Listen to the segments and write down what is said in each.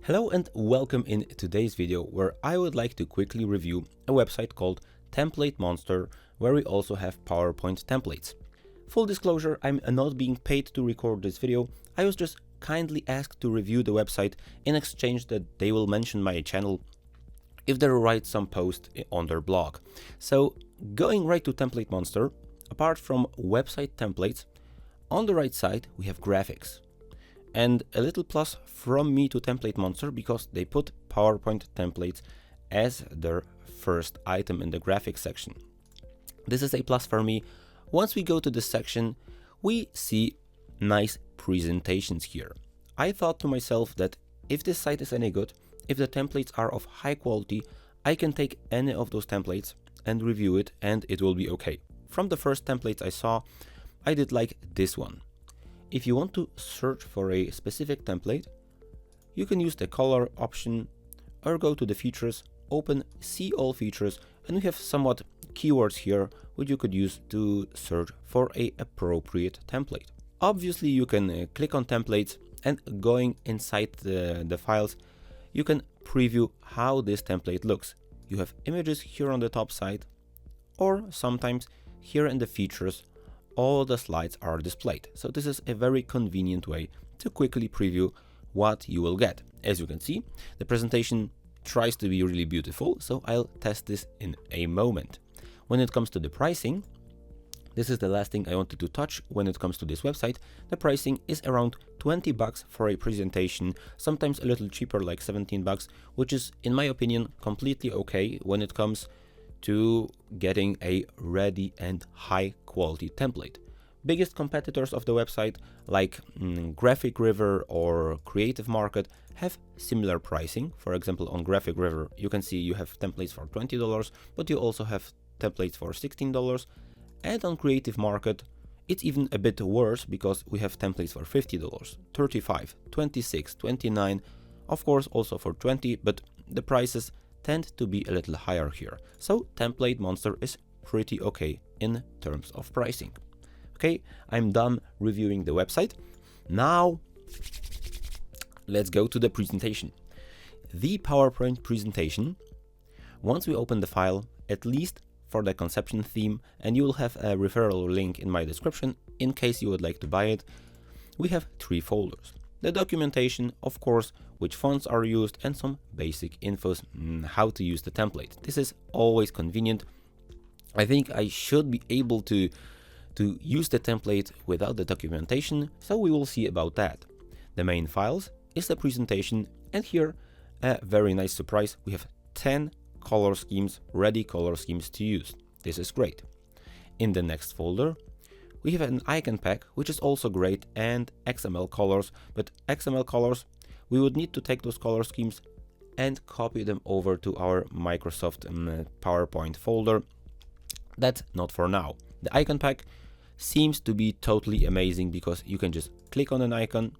Hello and welcome in today's video where I would like to quickly review a website called Template Monster where we also have PowerPoint templates. Full disclosure, I'm not being paid to record this video. I was just kindly asked to review the website in exchange that they will mention my channel if they write some post on their blog. So going right to Template Monster, apart from website templates, on the right side we have graphics. And a little plus from me to Template Monster because they put PowerPoint templates as their first item in the graphics section. This is a plus for me. Once we go to this section, we see nice presentations here. I thought to myself that if this site is any good, if the templates are of high quality, I can take any of those templates and review it and it will be okay. From the first templates I saw, I did like this one. If you want to search for a specific template, you can use the color option or go to the features, open see all features, and we have somewhat keywords here which you could use to search for a appropriate template. Obviously you can click on templates and going inside the files, you can preview how this template looks. You have images here on the top side, or sometimes here in the features all the slides are displayed. So this is a very convenient way to quickly preview what you will get. As you can see, the presentation tries to be really beautiful, so I'll test this in a moment. When it comes to the pricing, this is the last thing I wanted to touch when it comes to this website. The pricing is around 20 bucks for a presentation, sometimes a little cheaper like 17 bucks, which is in my opinion completely okay when it comes to getting a ready and high quality template. Biggest competitors of the website like Graphic River or Creative Market have similar pricing. For example, on Graphic River you can see you have templates for $20, but you also have templates for $16, and on Creative Market it's even a bit worse because we have templates for $50, $35, $26, $29, of course also for $20, but the prices tend to be a little higher here. So Template Monster is pretty okay in terms of pricing. Okay, I'm done reviewing the website. Now let's go to the presentation. The PowerPoint presentation, once we open the file, at least for the conception theme, and you will have a referral link in my description in case you would like to buy it, we have 3 folders. The documentation, of course, which fonts are used, and some basic infos how to use the template. This is always convenient. I think I should be able to use the template without the documentation, so we will see about that. The main files is the presentation, and here a very nice surprise. We have 10 color schemes, ready color schemes to use. This is great. In the next folder, we have an icon pack, which is also great, and XML colors, but XML colors, we would need to take those color schemes and copy them over to our Microsoft PowerPoint folder. That's not for now. The icon pack seems to be totally amazing because you can just click on an icon,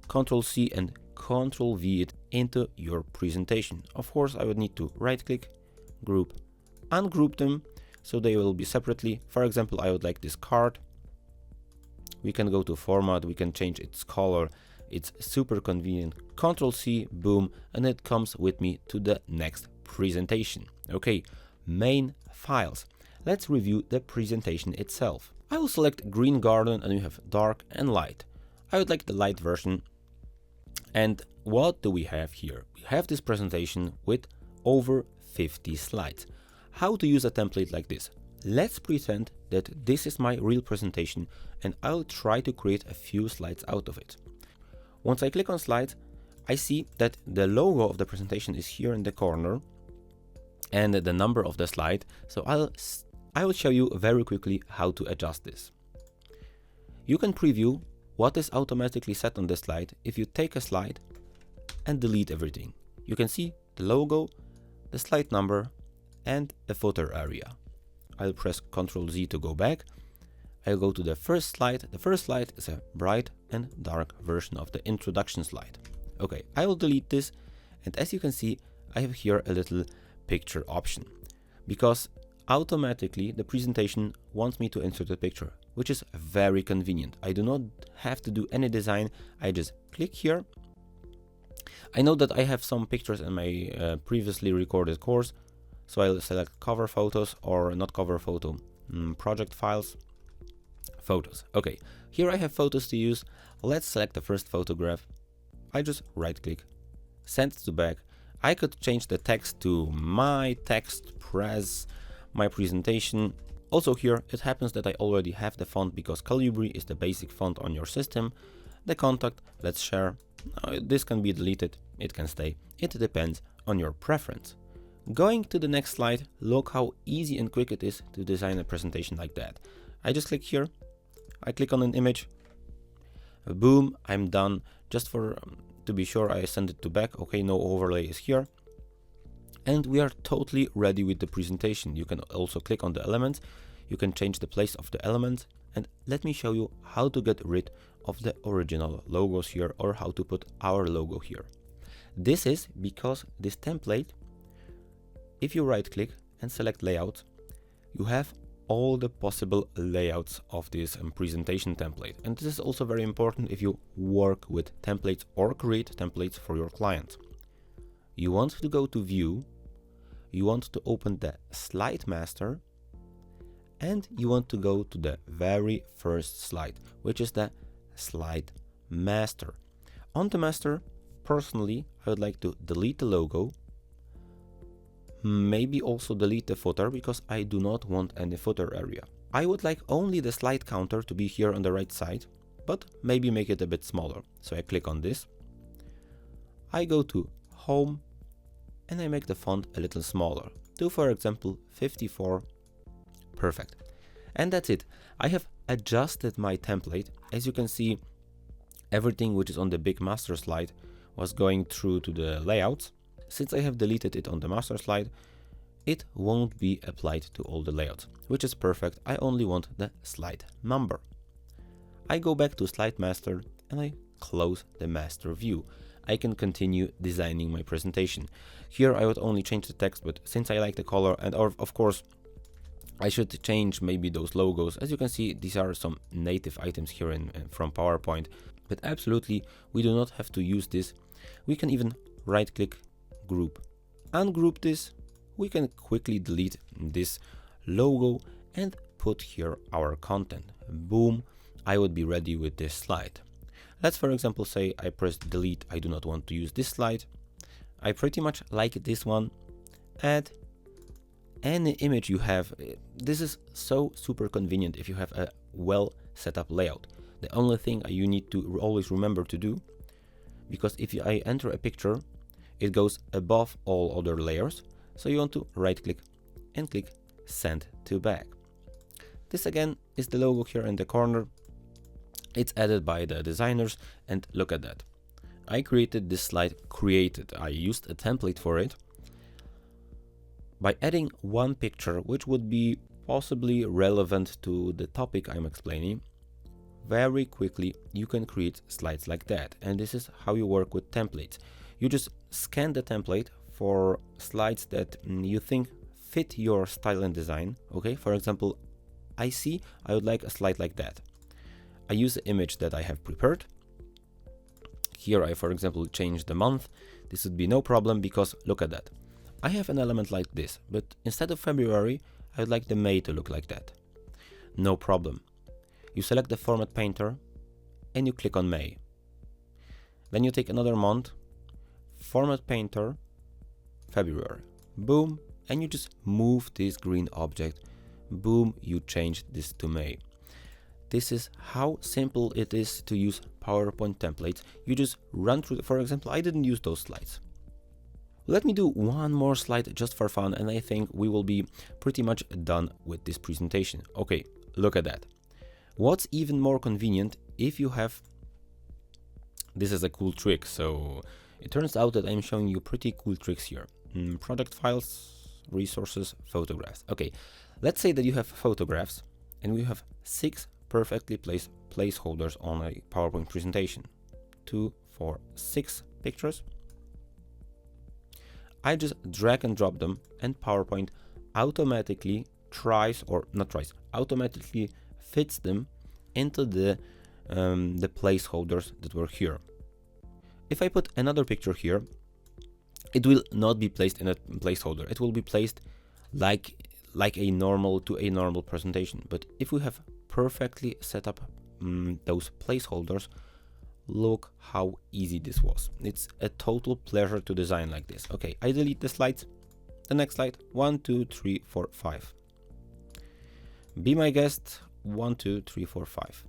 Ctrl C and Ctrl V it into your presentation. Of course, I would need to right click, group, ungroup them, so they will be separately. For example, I would like this card. We can go to format, we can change its color. It's super convenient. Ctrl C, boom, and it comes with me to the next presentation. Okay, main files. Let's review the presentation itself. I will select green garden and we have dark and light. I would like the light version. And what do we have here? We have this presentation with over 50 slides. How to use a template like this? Let's pretend that this is my real presentation and I'll try to create a few slides out of it. Once I click on slides, I see that the logo of the presentation is here in the corner and the number of the slide. So I will show you very quickly how to adjust this. You can preview what is automatically set on the slide if you take a slide and delete everything. You can see the logo, the slide number, and the footer area. I'll press Ctrl Z to go back. I'll go to the first slide. The first slide is a bright and dark version of the introduction slide. Okay, I will delete this, and as you can see, I have here a little picture option because automatically the presentation wants me to insert a picture, which is very convenient. I do not have to do any design. I just click here I know that I have some pictures in my previously recorded course, so I'll select cover photos, or not cover photo, project files, photos. Okay, here I have photos to use. Let's select the first photograph. I just right click, send to back. I could change the text to my text, press, my presentation. Also here, it happens that I already have the font because Calibri is the basic font on your system. The contact, let's share. This can be deleted, it can stay. It depends on your preference. Going to the next slide, look how easy and quick it is to design a presentation like that. I just click here, I click on an image, boom, I'm done. Just for to be sure, I send it to back. Okay, no overlay is here. And we are totally ready with the presentation. You can also click on the elements. You can change the place of the elements. And let me show you how to get rid of the original logos here, or how to put our logo here. This is because this template, if you right click and select layout, you have all the possible layouts of this presentation template. And this is also very important if you work with templates or create templates for your clients. You want to go to view, you want to open the slide master, and you want to go to the very first slide, which is the slide master. On the master, personally, I would like to delete the logo, maybe also delete the footer because I do not want any footer area. I would like only the slide counter to be here on the right side, but maybe make it a bit smaller. So I click on this, I go to home, and I make the font a little smaller, to for example 54, perfect. And that's it. I have adjusted my template. As you can see, everything which is on the big master slide was going through to the layouts. Since I have deleted it on the master slide, it won't be applied to all the layouts, which is perfect. I only want the slide number. I go back to slide master and I close the master view. I can continue designing my presentation. Here I would only change the text, but since I like the color, and of course I should change maybe those logos. As you can see, these are some native items here from PowerPoint, but absolutely we do not have to use this. We can even right click, group, ungroup this. We can quickly delete this logo and put here our content. Boom, I would be ready with this slide. Let's for example say I press delete, I do not want to use this slide. I pretty much like this one. Add any image you have. This is so super convenient if you have a well set up layout. The only thing you need to always remember to do, because if I enter a picture, it goes above all other layers. So you want to right click and click send to back. This again is the logo here in the corner. It's added by the designers, and look at that. I created this slide, I used a template for it. By adding one picture, which would be possibly relevant to the topic I'm explaining, very quickly you can create slides like that. And this is how you work with templates. You just scan the template for slides that you think fit your style and design. Okay, for example, I would like a slide like that. I use the image that I have prepared. Here I, for example, change the month. This would be no problem because look at that. I have an element like this, but instead of February, I would like the May to look like that. No problem. You select the format painter and you click on May. Then you take another month, format painter, February. Boom, and you just move this green object. Boom, you change this to May. This is how simple it is to use PowerPoint templates. You just run through, for example, I didn't use those slides. Let me do one more slide just for fun, and I think we will be pretty much done with this presentation. Okay, look at that. What's even more convenient if you have, this is a cool trick. So it turns out that I'm showing you pretty cool tricks here. Product files, resources, photographs. Okay, let's say that you have photographs and we have 6 perfectly placed placeholders on a PowerPoint presentation. 2, 4, 6 pictures. I just drag and drop them, and PowerPoint automatically automatically fits them into the placeholders that were here. If I put another picture here, it will not be placed in a placeholder. It will be placed like a normal presentation. But if we have perfectly set up those placeholders, look how easy this was. It's a total pleasure to design like this. Okay, I delete the slides. The next slide, 1, 2, 3, 4, 5. Be my guest, 1, 2, 3, 4, 5.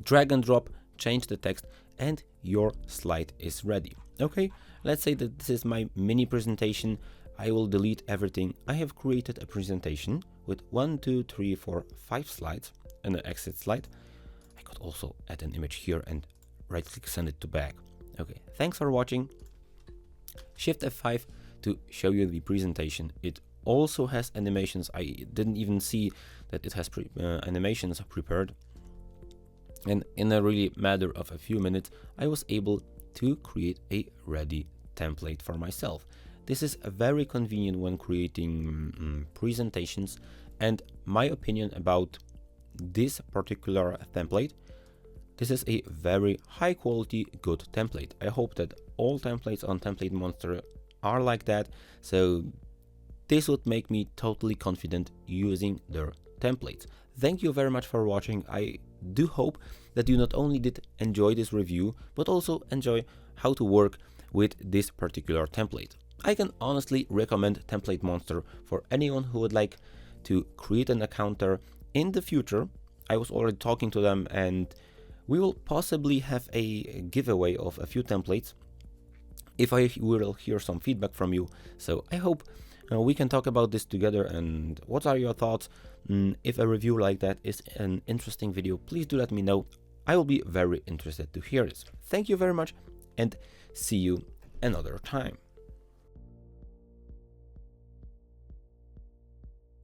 Drag and drop, change the text, and your slide is ready. Okay, let's say that this is my mini presentation. I will delete everything. I have created a presentation with 1, 2, 3, 4, 5 slides and an exit slide. I could also add an image here and right click, send it to back. Okay, thanks for watching. Shift F5 to show you the presentation. It also has animations. I didn't even see that it has animations prepared. And in a really matter of a few minutes, I was able to create a ready template for myself. This is very convenient when creating presentations, and my opinion about this particular template, this is a very high quality, good template. I hope that all templates on Template Monster are like that, so this would make me totally confident using their templates. Thank you very much for watching. I do hope that you not only did enjoy this review, but also enjoy how to work with this particular template. I can honestly recommend Template Monster for anyone who would like to create an account there in the future. I was already talking to them, and we will possibly have a giveaway of a few templates if I will hear some feedback from you. So I hope we can talk about this together. And what are your thoughts? If a review like that is an interesting video, please do let me know. I will be very interested to hear this. Thank you very much, and see you another time.